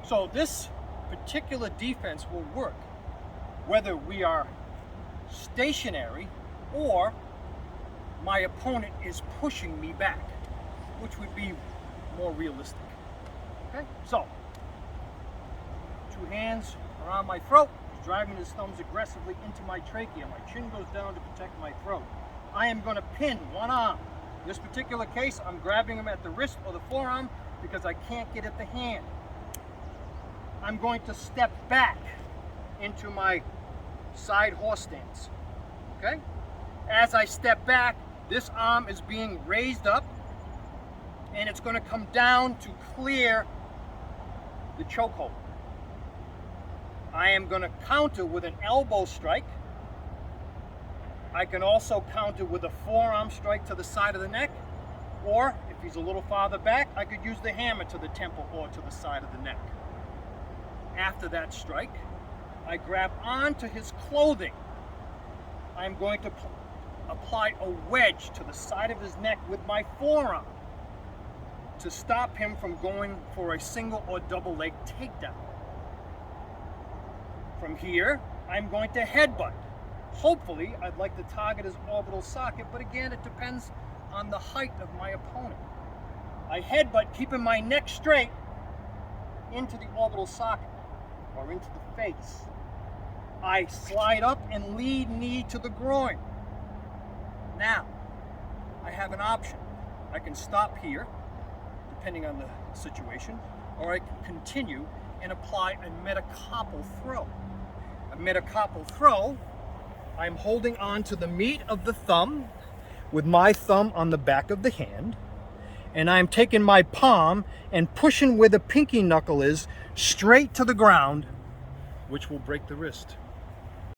So this particular defense will work whether we are stationary or my opponent is pushing me back, which would be more realistic. Okay, so 2 hands around my throat, driving his thumbs aggressively into my trachea. My chin goes down to protect my throat. I am going to pin one arm. In this particular case, I'm grabbing him at the wrist or the forearm because I can't get at the hand. I'm going to step back into my side horse stance. Okay? As I step back, this arm is being raised up and it's going to come down to clear the chokehold. I am going to counter with an elbow strike. I can also counter with a forearm strike to the side of the neck, or if he's a little farther back, I could use the hammer to the temple or to the side of the neck. After that strike, I grab onto his clothing. I'm going to apply a wedge to the side of his neck with my forearm to stop him from going for a single or double leg takedown. From here, I'm going to headbutt. Hopefully, I'd like to target his orbital socket, but again, it depends on the height of my opponent. I headbutt, keeping my neck straight into the orbital socket or into the face. I slide up and lead knee to the groin. Now, I have an option. I can stop here, depending on the situation, or I can continue and apply a metacarpal throw. A metacarpal throw, I'm holding on to the meat of the thumb with my thumb on the back of the hand, and I'm taking my palm and pushing where the pinky knuckle is straight to the ground, which will break the wrist.